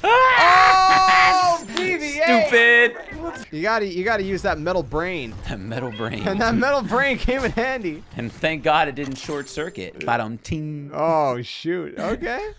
Oh, BBA! Stupid. You gotta use that metal brain. That metal brain. And that metal brain came in handy. And thank God it didn't short circuit. Bottom ting. Oh shoot. Okay.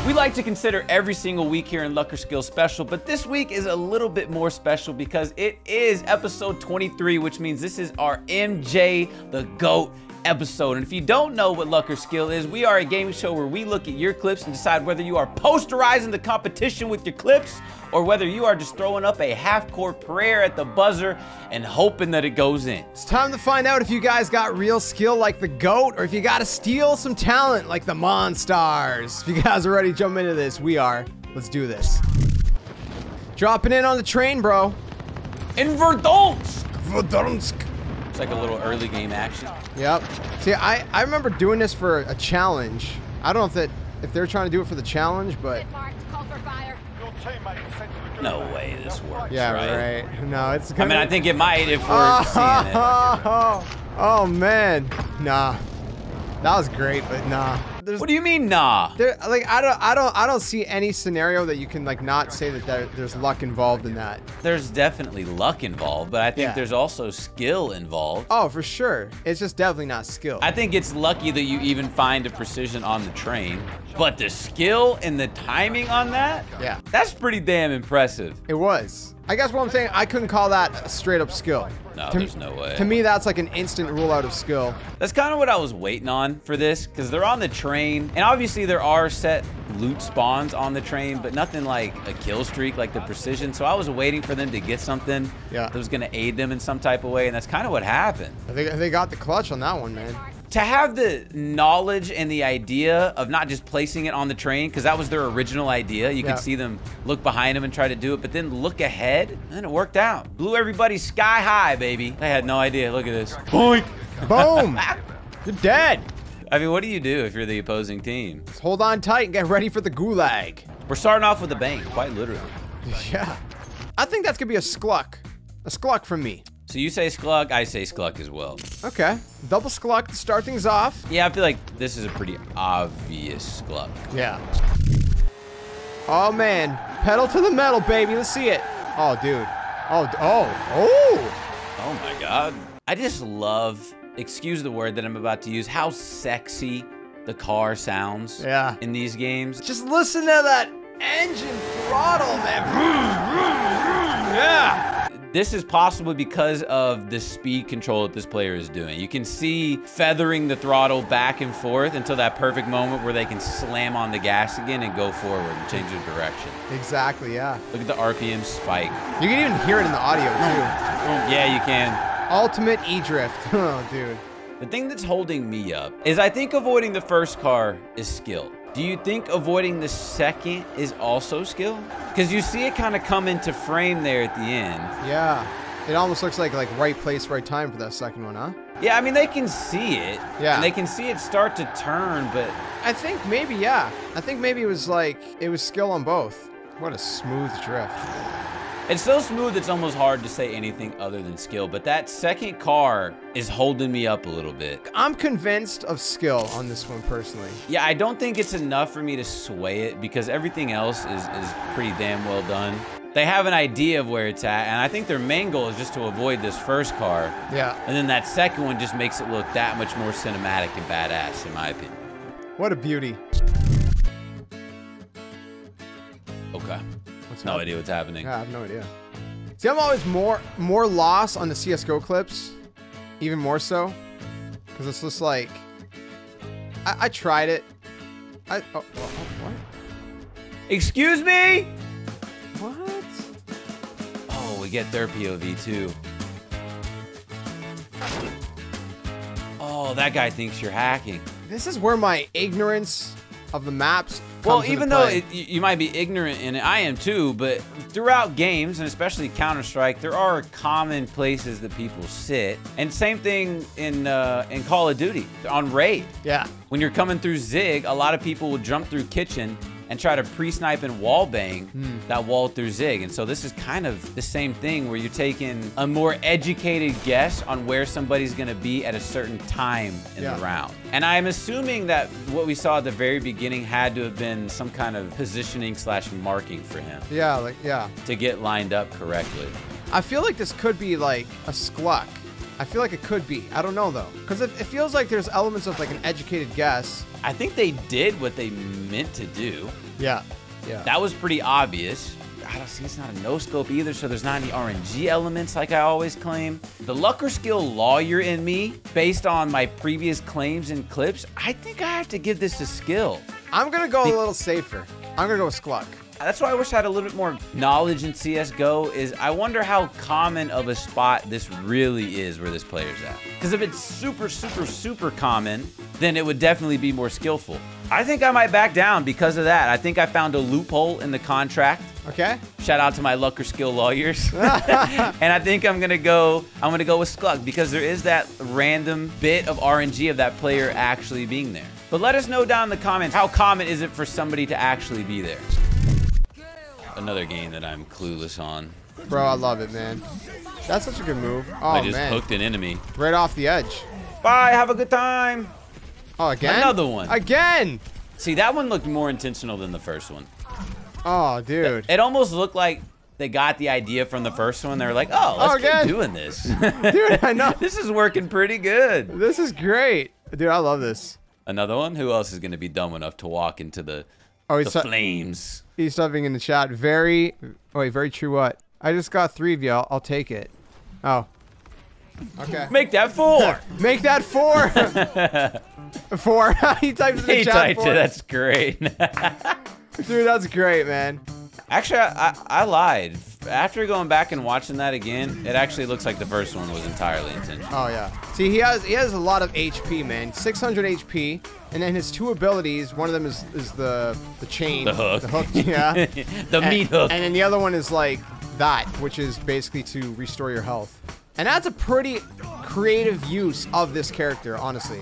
We like to consider every single week here in Luck or Skill special, but this week is a little bit more special because it is episode 23, which means this is our MJ the GOAT episode. And if you don't know what Luck or Skill is, we are a gaming show where we look at your clips and decide whether you are posterizing the competition with your clips or whether you are just throwing up a half-court prayer at the buzzer and hoping that it goes in. It's time to find out if you guys got real skill like the GOAT or if you gotta steal some talent like the Monstars. If you guys are ready to jump into this, we are. Let's do this. Dropping in on the train, bro. In Verdansk! Verdansk. It's like a little early game action. Yep. See, I remember doing this for a challenge. I don't know if they're trying to do it for the challenge, but... No way this works, yeah, right? No, it's gonna... I mean, I think it might if we're seeing it. Oh, man. Nah. That was great, but nah. What do you mean, nah? Like, I don't see any scenario that you can, like, not say that there's luck involved in that. There's definitely luck involved, but I think there's also skill involved. Oh, for sure. It's just definitely not skill. I think it's lucky that you even find a precision on the train, but the skill and the timing on that, that's pretty damn impressive. It was. I guess what I'm saying, I couldn't call that a straight up skill. No, there's no way. To me, that's like an instant rule out of skill. That's kind of what I was waiting on for this, because they're on the train, and obviously there are set loot spawns on the train, but nothing like a kill streak, like the precision. So I was waiting for them to get something that was going to aid them in some type of way, and that's kind of what happened. I think they got the clutch on that one, man. To have the knowledge and the idea of not just placing it on the train, because that was their original idea. You could see them look behind them and try to do it, but then look ahead, and it worked out. Blew everybody sky high, baby. They had no idea. Look at this. Boink. Boom. You're dead. I mean, what do you do if you're the opposing team? Just hold on tight and get ready for the gulag. We're starting off with a bang, quite literally. Yeah. I think that's going to be a skluck. A skluck from me. So you say skluck, I say skluck as well. Okay. Double skluck to start things off. Yeah, I feel like this is a pretty obvious skluck. Yeah. Oh, man. Pedal to the metal, baby. Let's see it. Oh, dude. Oh my God. I just love, excuse the word that I'm about to use, how sexy the car sounds in these games. Just listen to that engine throttle, man. Yeah. This is possible because of the speed control that this player is doing. You can see feathering the throttle back and forth until that perfect moment where they can slam on the gas again and go forward and change their direction. Exactly, yeah. Look at the RPM spike. You can even hear it in the audio, too. Yeah, you can. Ultimate E-drift. Oh, dude. The thing that's holding me up is I think avoiding the first car is skill. Do you think avoiding the second is also skill? Because you see it kind of come into frame there at the end. Yeah. It almost looks like right place, right time for that second one, huh? Yeah, I mean, they can see it. Yeah. And they can see it start to turn, but... I think maybe, yeah. I think maybe it was skill on both. What a smooth drift. It's so smooth, it's almost hard to say anything other than skill, but that second car is holding me up a little bit. I'm convinced of skill on this one, personally. Yeah, I don't think it's enough for me to sway it because everything else is pretty damn well done. They have an idea of where it's at, and I think their main goal is just to avoid this first car. Yeah. And then that second one just makes it look that much more cinematic and badass, in my opinion. What a beauty. Okay. No idea what's happening. Yeah, I have no idea. See, I'm always more lost on the CSGO clips, even more so, because it's just like, I tried it. What? Excuse me? What? Oh, we get their POV too. Oh, that guy thinks you're hacking. This is where my ignorance of the maps well, even though you might be ignorant in it, I am too, but throughout games, and especially Counter-Strike, there are common places that people sit. And same thing in Call of Duty, on Raid. Yeah. When you're coming through Zig, a lot of people will jump through Kitchen and try to pre-snipe and wall bang that wall through Zig. And so this is kind of the same thing where you're taking a more educated guess on where somebody's gonna be at a certain time in the round. And I'm assuming that what we saw at the very beginning had to have been some kind of positioning slash marking for him. Yeah, like, yeah. To get lined up correctly. I feel like this could be like a SKUM. I feel like it could be. I don't know though. Because it feels like there's elements of like an educated guess. I think they did what they meant to do. Yeah. Yeah. That was pretty obvious. I don't see it's not a no-scope either, so there's not any RNG elements like I always claim. The luck or skill lawyer in me, based on my previous claims and clips, I think I have to give this a skill. I'm gonna go a little safer. I'm gonna go with SKUM. That's why I wish I had a little bit more knowledge in CSGO, is I wonder how common of a spot this really is where this player's at. Because if it's super, super, super common, then it would definitely be more skillful. I think I might back down because of that. I think I found a loophole in the contract. Okay. Shout out to my luck or skill lawyers. And I think I'm gonna go with SKUM because there is that random bit of RNG of that player actually being there. But let us know down in the comments, how common is it for somebody to actually be there? Another game that I'm clueless on. Bro, I love it, man. That's such a good move. Oh, I just man. hooked an enemy. Right off the edge. Bye, have a good time. Oh, again? Another one. Again! See, that one looked more intentional than the first one. Oh, dude. It almost looked like they got the idea from the first one. They were like, oh, let's keep doing this. Dude, I know. This is working pretty good. This is great. Dude, I love this. Another one? Who else is going to be dumb enough to walk into the flames? He's subbing in the chat. Very true what? I just got 3 of you. I'll take it. Oh. Okay. Make that 4. Make that 4. 4. He types in the chat. He typed 4. it. That's great. Dude, that's great, man. Actually, I lied. After going back and watching that again, it actually looks like the first one was entirely intentional. Oh yeah. See, he has a lot of HP, man. 600 HP, and then his 2 abilities. One of them is the chain. The hook. The hook, yeah. The meat hook. And then the other one is like that, which is basically to restore your health. And that's a pretty creative use of this character, honestly.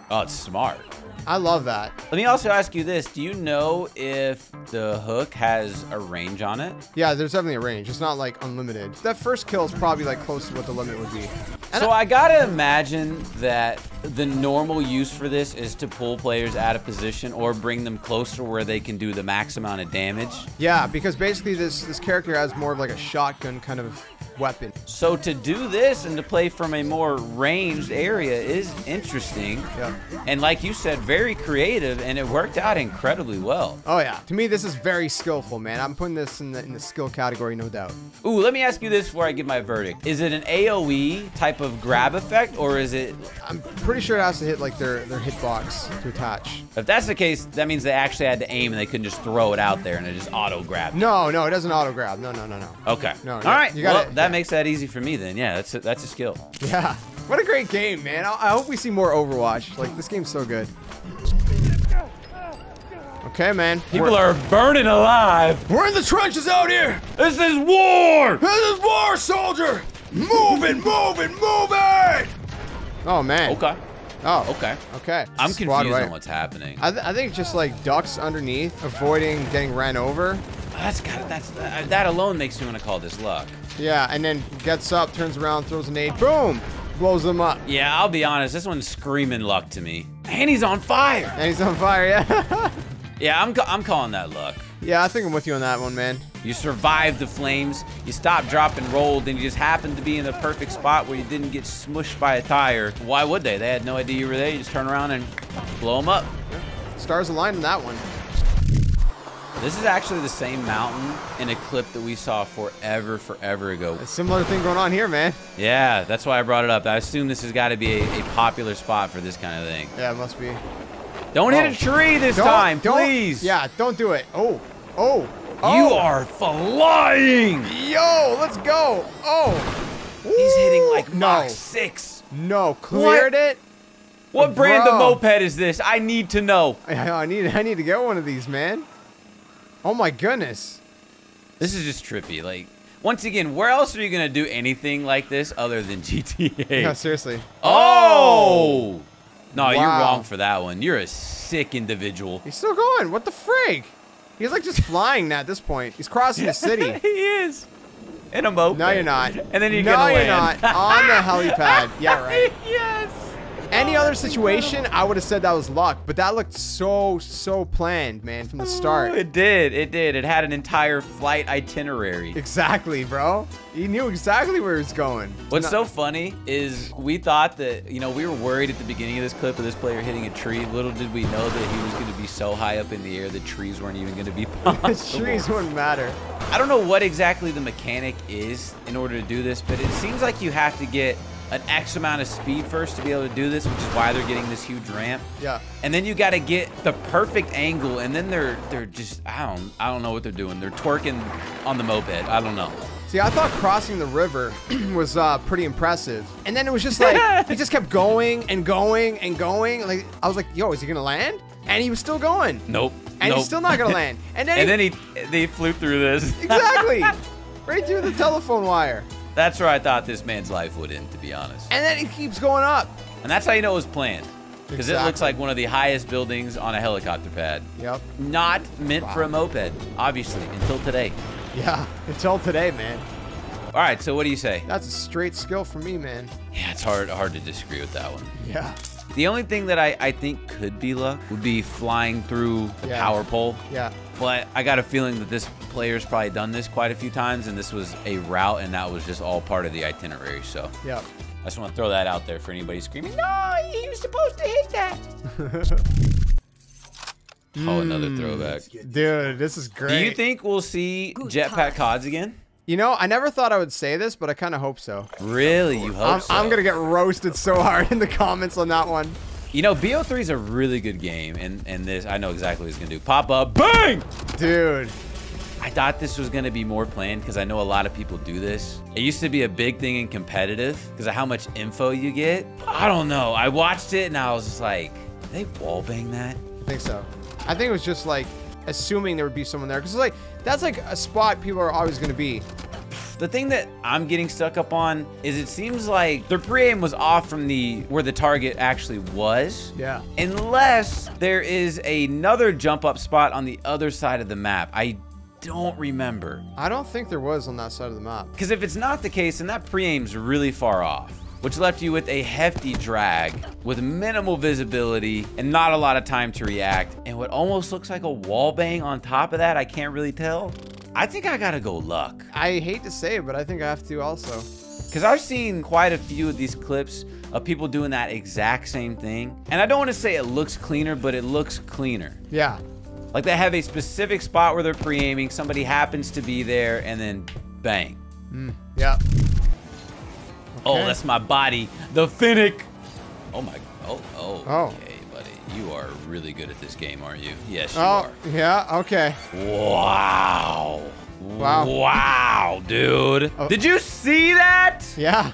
Oh, it's smart. I love that. Let me also ask you this. Do you know if the hook has a range on it? Yeah, there's definitely a range. It's not like unlimited. That first kill is probably like close to what the limit would be. And so I gotta imagine that the normal use for this is to pull players out of position or bring them closer where they can do the max amount of damage. Yeah, because basically this character has more of like a shotgun kind of weapon. So to do this and to play from a more ranged area is interesting. Yeah. And like you said, very creative, and it worked out incredibly well. Oh yeah. To me, this is very skillful, man. I'm putting this in the skill category, no doubt. Ooh, let me ask you this before I give my verdict. Is it an AoE type of grab effect, or is it... I'm pretty sure it has to hit like their hitbox to attach. If that's the case, that means they actually had to aim and they couldn't just throw it out there and it just auto grabbed. No, it doesn't auto grab. No. Okay. No. All right. You gotta, well, that makes that easy for me then. Yeah, that's a skill. Yeah. What a great game, man. I hope we see more Overwatch. Like, this game's so good. Okay, man. People are burning alive. We're in the trenches out here. This is war. This is war, soldier. Moving. Oh, man. Okay. Oh. Okay. I'm confused on what's happening. I think just like ducks underneath, avoiding getting ran over. That alone makes me want to call this luck. Yeah, and then gets up, turns around, throws a nade, boom, blows them up. Yeah, I'll be honest, this one's screaming luck to me. And he's on fire. Yeah. Yeah, I'm calling that luck. Yeah, I think I'm with you on that one, man. You survived the flames, you stopped, dropped, and rolled, and you just happened to be in the perfect spot where you didn't get smushed by a tire. Why would they? They had no idea you were there. You just turn around and blow them up. Yeah. Stars aligned in that one. This is actually the same mountain in a clip that we saw forever ago. A similar thing going on here, man. Yeah, that's why I brought it up. I assume this has got to be a popular spot for this kind of thing. Yeah, it must be. Don't hit a tree this time, please. Yeah, don't do it. Oh. You are flying. Yo, let's go. Oh. He's hitting like Mach 6. No, cleared it. What brand of moped is this? I need to know. I need to get one of these, man. Oh my goodness. This is just trippy. Like, once again, where else are you going to do anything like this other than GTA? Yeah, seriously. Oh! No, you're wrong for that one. You're a sick individual. He's still going. What the frig? He's like just flying now at this point. He's crossing the city. He is. In a moped. No, you're not. And then you're no, gonna you're land. not. On the helipad. Yeah, right. Yes. Any other situation, I would have said that was luck, but that looked so planned, man, from the start. It did. It did. It had an entire flight itinerary. Exactly, bro. He knew exactly where he was going. What's so funny is we thought that, you know, we were worried at the beginning of this clip of this player hitting a tree. Little did we know that he was going to be so high up in the air that trees weren't even going to be possible. Trees wouldn't matter. I don't know what exactly the mechanic is in order to do this, but it seems like you have to get an X amount of speed first to be able to do this, which is why they're getting this huge ramp. Yeah. And then you got to get the perfect angle, and then they're just I don't know what they're doing. They're twerking on the moped. I don't know. See, I thought crossing the river was pretty impressive, and then it was just like he just kept going and going and going. Like I was like, yo, is he gonna land? And he was still going. Nope. And he's still not gonna land. And then they flew through this. Exactly. Right through the telephone wire. That's where I thought this man's life would end, to be honest. And then he keeps going up. And that's how you know it was planned. Because it looks like one of the highest buildings on a helicopter pad. Yep. Not meant for a moped, obviously, until today. Yeah, until today, man. All right, so what do you say? That's a straight skill for me, man. Yeah, it's hard to disagree with that one. Yeah. The only thing that I think could be luck would be flying through the power pole. Yeah. But I got a feeling that this player's probably done this quite a few times, and this was a route, and that was just all part of the itinerary. So yeah, I just want to throw that out there for anybody screaming, no, he was supposed to hit that. Oh, another throwback. Dude, this is great. Do you think we'll see jetpack CODs again? You know, I never thought I would say this, but I kind of hope so. Really? You hope so? I'm going to get roasted so hard in the comments on that one. You know, BO3 is a really good game, and this, I know exactly what he's going to do. Pop up, bang! Dude. I thought this was going to be more planned because I know a lot of people do this. It used to be a big thing in competitive because of how much info you get. I don't know. I watched it, and I was just like, did they wallbang that? I think so. I think it was just like assuming there would be someone there because like that's like a spot people are always going to be. The thing that I'm getting stuck up on is it seems like their pre-aim was off from where the target actually was. Yeah. Unless there is another jump up spot on the other side of the map. I don't remember. I don't think there was on that side of the map. Because if it's not the case, then that pre-aim's really far off, which left you with a hefty drag with minimal visibility and not a lot of time to react. And what almost looks like a wall bang on top of that, I can't really tell. I think I gotta go luck. I hate to say it, but I think I have to also. Because I've seen quite a few of these clips of people doing that exact same thing. And I don't want to say it looks cleaner, but it looks cleaner. Yeah. Like they have a specific spot where they're pre-aiming, somebody happens to be there, and then bang. Yeah. Okay. Oh, that's my body. The Finnick. Oh my, oh. Okay, buddy. You are really good at this game, aren't you? Yes, you are. Yeah, okay. Wow. Wow. Wow, dude. Oh. Did you see that? Yeah.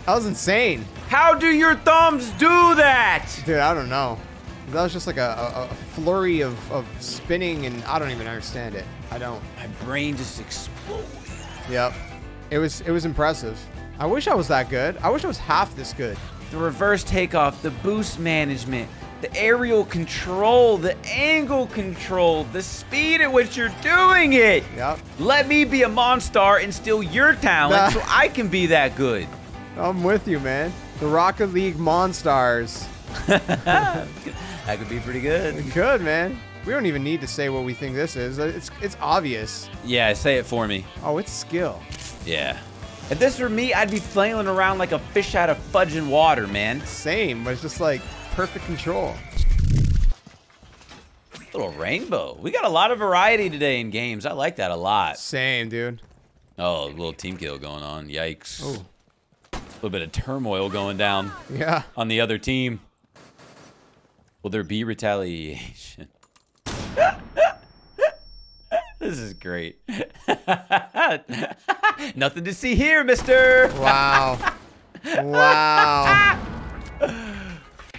That was insane. How do your thumbs do that? Dude, I don't know. That was just like a flurry of spinning, and I don't even understand it. I don't. My brain just exploded. Yep. It was impressive. I wish I was that good. I wish I was half this good. The reverse takeoff, the boost management, the aerial control, the angle control, the speed at which you're doing it. Yep. Let me be a Monstar and steal your talent so I can be that good. I'm with you, man. The Rocket League Monstars. That could be pretty good. Good, man. We don't even need to say what we think this is. It's obvious. Yeah, say it for me. Oh, it's skill. Yeah. If this were me, I'd be flailing around like a fish out of fudge and water, man. Same, but it's just like perfect control. Little rainbow. We got a lot of variety today in games. I like that a lot. Same, dude. Oh, a little team kill going on. Yikes. Oh. A little bit of turmoil going down. Yeah. On the other team. Will there be retaliation? This is great. Nothing to see here, mister. Wow. Wow.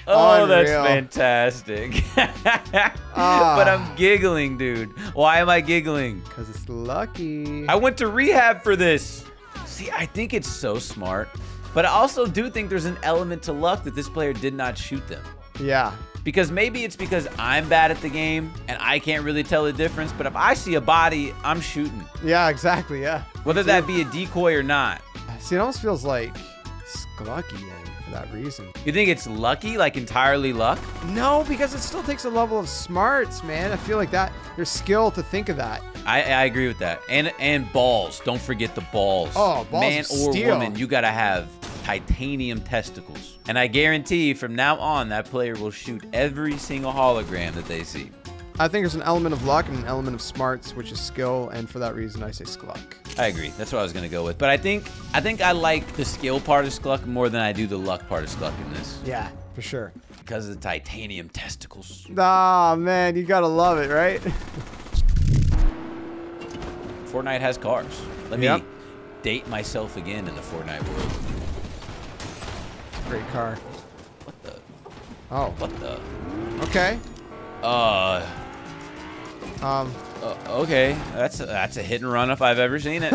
Oh, Unreal. that's fantastic. But I'm giggling, dude. Why am I giggling? Because it's lucky. I went to rehab for this. See, I think it's so smart. But I also do think there's an element to luck that this player did not shoot them. Yeah. Because maybe it's because I'm bad at the game and I can't really tell the difference, but if I see a body, I'm shooting. Yeah, exactly, yeah. Whether that be a decoy or not. See, it almost feels like lucky then for that reason. You think it's lucky, like entirely luck? No, because it still takes a level of smarts, man. I feel like that, your skill to think of that. I agree with that. And balls. Don't forget the balls. Oh, balls Man of or steel. woman, you gotta have titanium testicles. And I guarantee from now on, that player will shoot every single hologram that they see. I think there's an element of luck and an element of smarts, which is skill, and for that reason, I say Skluck. I agree. That's what I was gonna go with. But I think I like the skill part of Skluck more than I do the luck part of Skluck in this. Yeah, for sure. Because of the titanium testicles. Ah, man, you gotta love it, right? Fortnite has cars. Let me date myself again in the Fortnite world. Great car. What the? Oh. What the? Okay. Okay. That's a hit and run if I've ever seen it.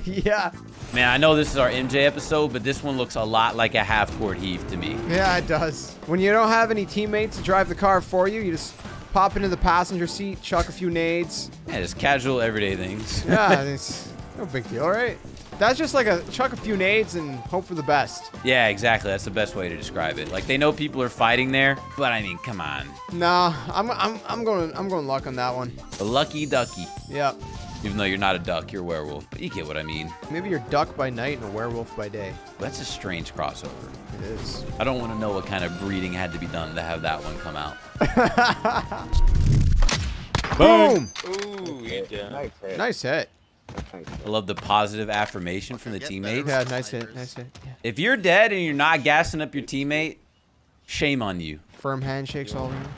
Yeah. Man, I know this is our MJ episode, but this one looks a lot like a half-court heave to me. Yeah, it does. When you don't have any teammates to drive the car for you, you just pop into the passenger seat, chuck a few nades. Yeah, just casual, everyday things. Yeah, it's no big deal, right? That's just like a chuck a few nades and hope for the best. Yeah, exactly. That's the best way to describe it. Like, they know people are fighting there, but I mean, come on. Nah, I'm going luck on that one. A lucky ducky. Yep. Even though you're not a duck, you're a werewolf. But you get what I mean. Maybe you're duck by night and a werewolf by day. That's a strange crossover. It is. I don't want to know what kind of breeding had to be done to have that one come out. Boom! Ooh, yeah. Nice hit. Nice hit. I love the positive affirmation from the teammates. Yeah, nice hit. Nice hit. Yeah. If you're dead and you're not gassing up your teammate, shame on you. Firm handshakes all around.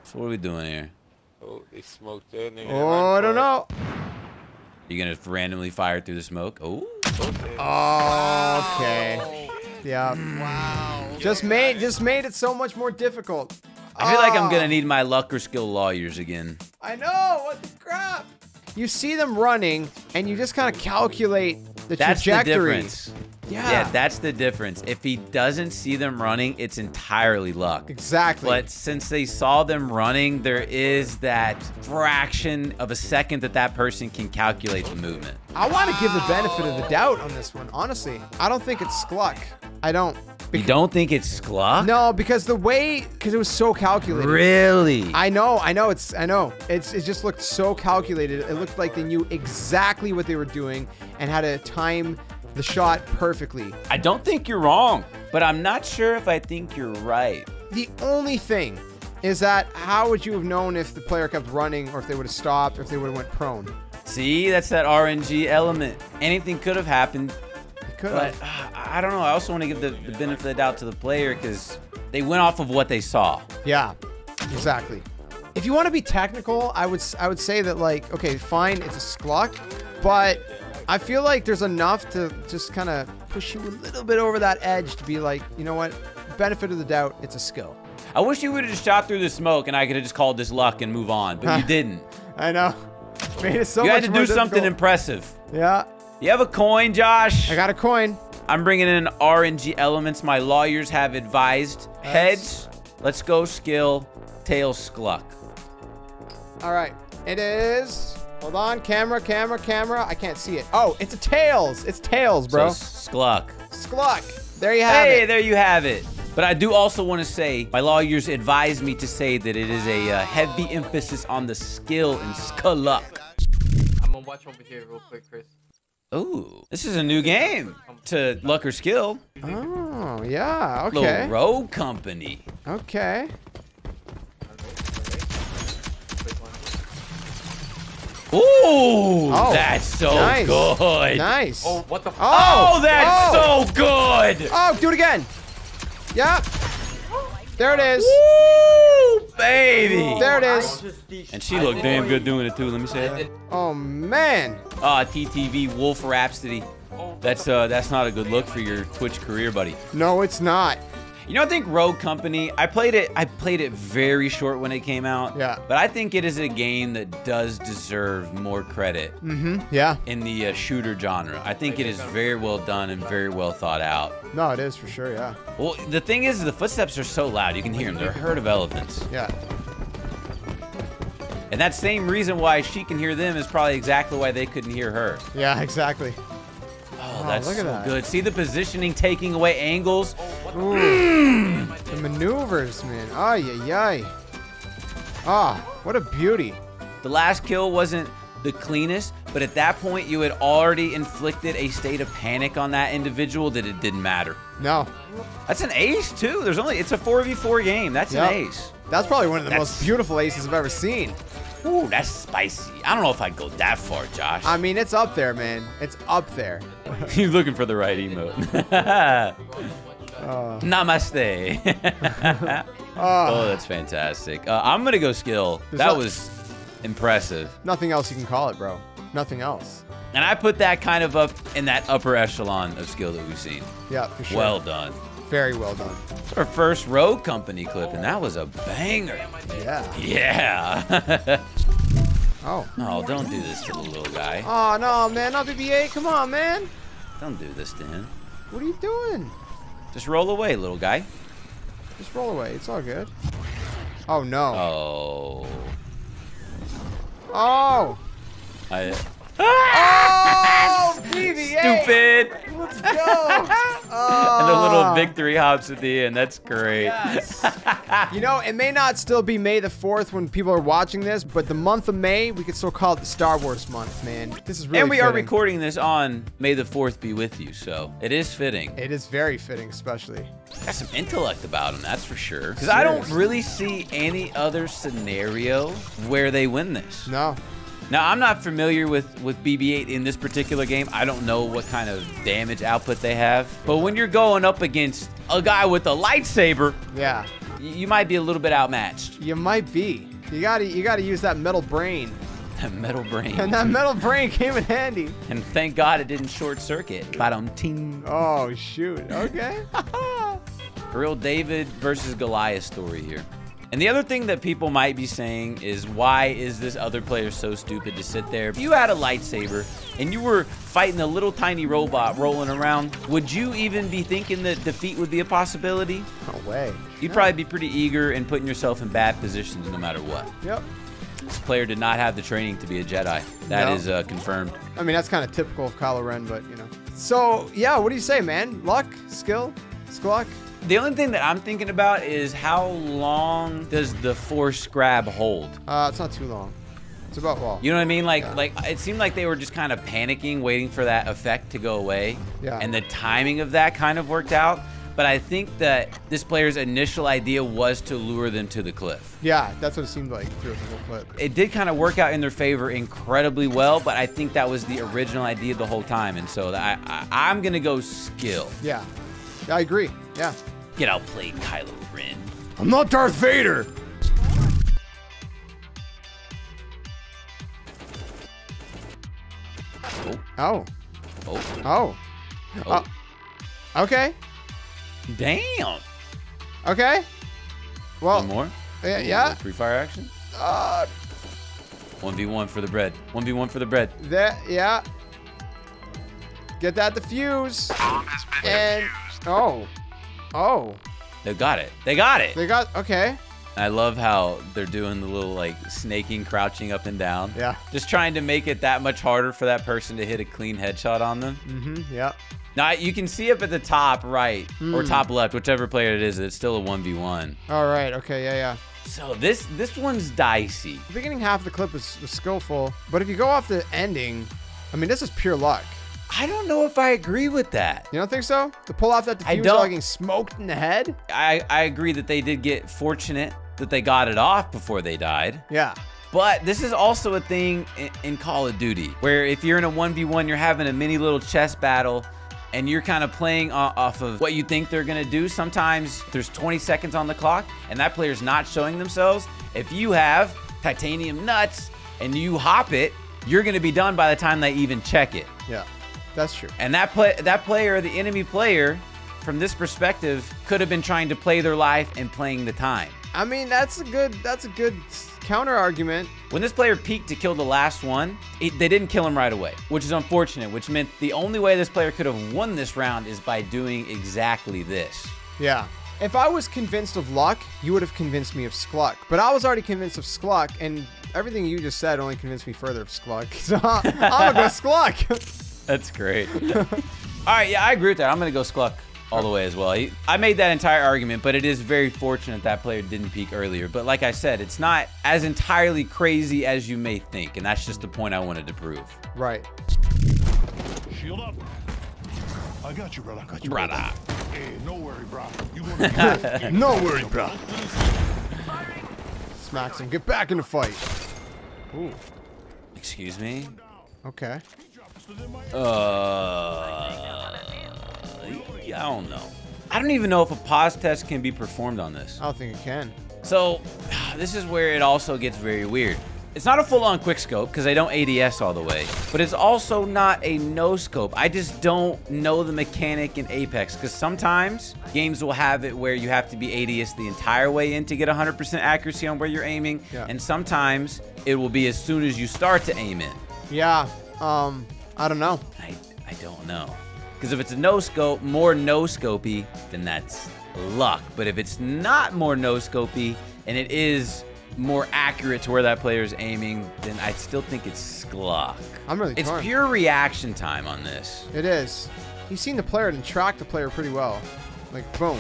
So what are we doing here? Oh, they smoked there. Oh, I don't know. You gonna randomly fire through the smoke? Oh. Oh, okay. Yeah. Wow. Just made it so much more difficult. I feel like I'm gonna need my luck or skill lawyers again. I know. What the crap? You see them running, and you just kind of calculate the trajectory. That's the difference. Yeah, that's the difference. If he doesn't see them running, it's entirely luck. Exactly. But since they saw them running, there is that fraction of a second that person can calculate the movement. I want to give the benefit of the doubt on this one, honestly. I don't think it's Skluck. I don't. You don't think it's Skluck? No, because it was so calculated. Really? I know. It just looked so calculated. It looked like they knew exactly what they were doing and had to time the shot perfectly. I don't think you're wrong, but I'm not sure if I think you're right. The only thing is that how would you have known if the player kept running or if they would have stopped or if they would have went prone? See, that's that RNG element. Anything could have happened. It could have. But I don't know. I also want to give the benefit of the doubt to the player because they went off of what they saw. Yeah, exactly. If you want to be technical, I would say that, like, okay, fine, it's a Skluck, but I feel like there's enough to just kind of push you a little bit over that edge to be like, you know what, benefit of the doubt, it's a skill. I wish you would have just shot through the smoke and I could have just called this luck and move on, but you didn't. I know. Made it so you much had to more do something difficult. impressive. Yeah. You have a coin, Josh? I got a coin. I'm bringing in RNG elements my lawyers have advised. Heads, let's go skill, tails, Skluck. All right, it is. Hold on, camera. I can't see it. Oh, it's a tails. It's tails, bro. So, Skluck. Skluck. There you have it. Hey, there you have it. But I do also want to say, my lawyers advised me to say that it is a heavy emphasis on the skill and Skluck. I'm gonna watch over here real quick, Chris. Ooh, this is a new game to luck or skill. Oh, yeah, okay. Little rogue company. Okay. Ooh, that's so good. Nice. Oh, what the? Oh, that's so good. Oh, do it again. Yep. There it is. Woo, baby. There it is. And she looked damn good doing it too. Let me say that. Oh man. TTV Wolf Rhapsody. That's not a good look for your Twitch career, buddy. No, it's not. You know, I think Rogue Company, I played it very short when it came out. Yeah. But I think it is a game that does deserve more credit. Yeah. In the shooter genre. I think it is very well done and very well thought out. No, it is for sure, yeah. Well, the thing is, the footsteps are so loud. You can hear them. They're a herd of elephants. Yeah. And that same reason why she can hear them is probably exactly why they couldn't hear her. Yeah, exactly. Oh, that's look at so that. good. See the positioning, taking away angles. Ooh. The maneuvers, man. Ay, ay, ay. Ah, what a beauty. The last kill wasn't the cleanest, but at that point, you had already inflicted a state of panic on that individual that it didn't matter. No. That's an ace, too. It's a 4v4 game. That's an ace. That's probably one of the most beautiful aces I've ever seen. Ooh, that's spicy. I don't know if I'd go that far, Josh. I mean, it's up there, man. It's up there. You're looking for the right emote. Namaste. Oh, that's fantastic. I'm going to go skill. That was impressive. Nothing else you can call it, bro. Nothing else. And I put that kind of up in that upper echelon of skill that we've seen. Yeah, for sure. Well done. Very well done. It's our first Rogue Company clip, and that was a banger. Yeah. Yeah. Oh. Oh, don't do this to the little guy. Oh, no, man. Not BB-8. Come on, man. Don't do this to him. What are you doing? Just roll away, little guy. Just roll away. It's all good. Oh, no. Oh. Oh. Oh, BB-8. stupid. Let's go. Oh. And the little victory hops at the end. That's great. Yes. You know, it may not still be May the 4th when people are watching this, but the month of May, we could still call it the Star Wars month, man. This is really And we are fitting. recording this on May the 4th be with you, so it is fitting. It is very fitting, especially. Got some intellect about him, that's for sure. Because I don't really see any other scenario where they win this. No. Now, I'm not familiar with BB-8 in this particular game. I don't know what kind of damage output they have. But when you're going up against a guy with a lightsaber, Yeah. you might be a little bit outmatched. You might be. You gotta use that metal brain. That metal brain. And that metal brain came in handy. And thank God it didn't short circuit. Ba-dum-ting. Oh, shoot. Okay. A real David versus Goliath story here. And the other thing that people might be saying is, why is this other player so stupid to sit there? If you had a lightsaber and you were fighting a little tiny robot rolling around, would you even be thinking that defeat would be a possibility? No way. You'd probably be pretty eager and putting yourself in bad positions no matter what. Yep. This player did not have the training to be a Jedi. That is confirmed. I mean, that's kind of typical of Kylo Ren, but, you know. So, yeah, what do you say, man? Luck? Skill? Skluck? The only thing that I'm thinking about is, how long does the force grab hold? It's not too long. It's about, well. You know what I mean? Like it seemed like they were just kind of panicking, waiting for that effect to go away. Yeah. And the timing of that kind of worked out. But I think that this player's initial idea was to lure them to the cliff. Yeah, that's what it seemed like through the whole clip. It did kind of work out in their favor incredibly well, but I think that was the original idea the whole time. And so I'm going to go skill. Yeah. Yeah, I agree. Yeah. Get outplayed, Kylo Ren. I'm not Darth Vader. Oh. Oh. Oh. Oh. Okay. Damn. Okay. Well. One more? Yeah. Free fire action? 1v1 for the bread. 1v1 for the bread. That, yeah. Get that defuse. And, oh. Oh. They got it. They got it. They got, okay. I love how they're doing the little, like, snaking, crouching up and down. Yeah. Just trying to make it that much harder for that person to hit a clean headshot on them. Mm-hmm, yeah. Now, you can see up at the top right or top left, whichever player it is, it's still a 1v1. All right, okay, yeah. So this one's dicey. The beginning half of the clip was skillful, but if you go off the ending, I mean, this is pure luck. I don't know if I agree with that. You don't think so? To pull off that defuse while getting smoked in the head? I agree that they did get fortunate that they got it off before they died. Yeah. But this is also a thing in Call of Duty, where if you're in a 1v1, you're having a mini little chess battle, and you're kind of playing off of what you think they're gonna do. Sometimes there's 20 seconds on the clock, and that player's not showing themselves. If you have titanium nuts and you hop it, you're gonna be done by the time they even check it. Yeah, that's true. And that player, the enemy player, from this perspective, could have been trying to play their life and playing the time. I mean, that's a good counter argument. When this player peeked to kill the last one, they didn't kill him right away, which is unfortunate, which meant the only way this player could have won this round is by doing exactly this. Yeah. If I was convinced of luck, you would have convinced me of Skluck. But I was already convinced of Skluck, and everything you just said only convinced me further of Skluck. So I'm gonna go Skluck. That's great. All right, yeah, I agree with that. I'm gonna go Skluck all the way as well. I made that entire argument, but it is very fortunate that player didn't peek earlier. But like I said, it's not as entirely crazy as you may think, and that's just the point I wanted to prove. Right. Shield up. I got you, brother. I got you, Brother. Hey, no worry, bro. You gonna No worry, bro. Smacks him. Get back in the fight. Ooh. Excuse me? Okay. I don't know. I don't even know if a pause test can be performed on this. I don't think it can. So, this is where it also gets very weird. It's not a full-on quickscope because I don't ADS all the way, but it's also not a no-scope. I just don't know the mechanic in Apex because sometimes games will have it where you have to be ADS the entire way in to get 100% accuracy on where you're aiming, and sometimes it will be as soon as you start to aim in. Yeah, I don't know. I don't know. Because if it's a no-scope, more no-scopy, then that's luck. But if it's not more no-scopy and it is more accurate to where that player is aiming, then I still think it's Skluck. I'm really torn. It's pure reaction time on this. It is. You've seen the player and track the player pretty well. Like, boom.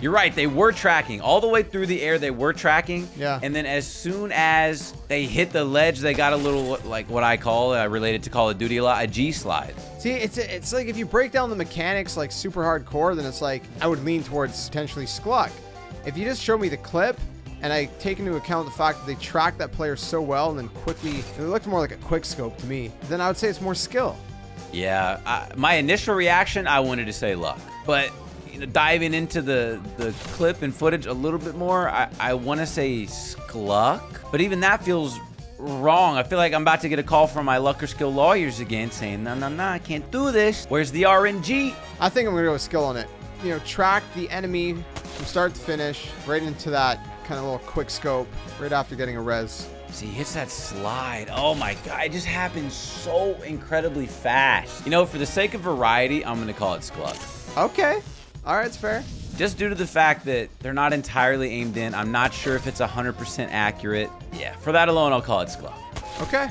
You're right, they were tracking. All the way through the air, they were tracking. Yeah. And then as soon as they hit the ledge, they got a little, like what I call, related to Call of Duty a lot, a G-slide. See, it's like if you break down the mechanics like super hardcore, then it's like I would lean towards potentially Skluck. If you just show me the clip, and I take into account the fact that they tracked that player so well and then quickly, it looked more like a quick scope to me, then I would say it's more skill. Yeah, my initial reaction, I wanted to say luck. But you know, diving into the clip and footage a little bit more, I want to say Skluck. But even that feels wrong. I feel like I'm about to get a call from my luck or skill lawyers again saying, no, I can't do this. Where's the RNG? I think I'm going to go with skill on it. You know, track the enemy from start to finish, right into that kind of little quick scope right after getting a res. See, he hits that slide. Oh my God, it just happens so incredibly fast. You know, for the sake of variety, I'm gonna call it Skluck. Okay, all right, it's fair. Just due to the fact that they're not entirely aimed in, I'm not sure if it's 100% accurate. Yeah, for that alone, I'll call it Skluck. Okay.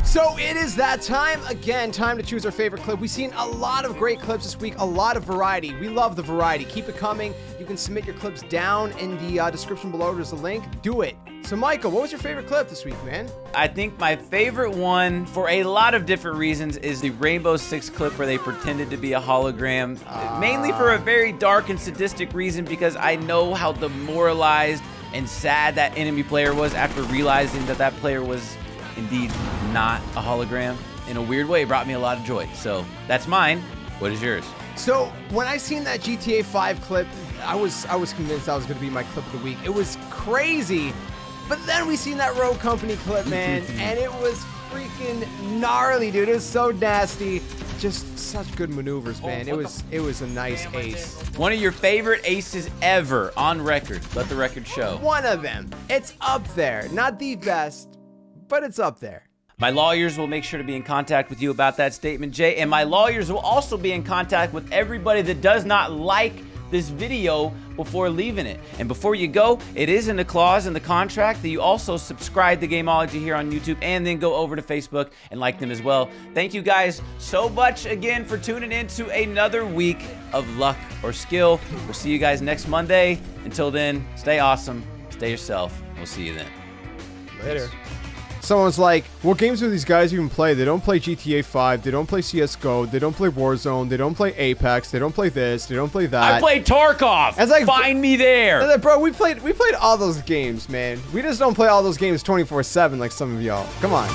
So it is that time again, time to choose our favorite clip. We've seen a lot of great clips this week, a lot of variety. We love the variety. Keep it coming. You can submit your clips down in the description below. There's a link. Do it. So Michael, what was your favorite clip this week, man? I think my favorite one, for a lot of different reasons, is the Rainbow Six clip where they pretended to be a hologram. Mainly for a very dark and sadistic reason, because I know how demoralized and sad that enemy player was after realizing that that player was indeed not a hologram. In a weird way, it brought me a lot of joy. So that's mine. What is yours? So when I seen that GTA 5 clip, I was convinced that was going to be my clip of the week. It was crazy. But then we seen that Rogue Company clip, man, and it was freaking gnarly, dude. It was so nasty. Just such good maneuvers, man. It was a nice ace. One of your favorite aces ever on record. Let the record show. One of them. It's up there. Not the best, but it's up there. My lawyers will make sure to be in contact with you about that statement, Jay. And my lawyers will also be in contact with everybody that does not like this video before leaving it. And before you go, it is in the clause in the contract that you also subscribe to Gamology here on YouTube and then go over to Facebook and like them as well. Thank you guys so much again for tuning in to another week of Luck or Skill. We'll see you guys next Monday. Until then, stay awesome, stay yourself. We'll see you then. Later. Someone's like, what games do these guys even play? They don't play GTA 5, they don't play CSGO, they don't play Warzone, they don't play Apex, they don't play this, they don't play that. I played Tarkov! It's like, find me there! Like, bro, we played all those games, man. We just don't play all those games 24/7 like some of y'all. Come on.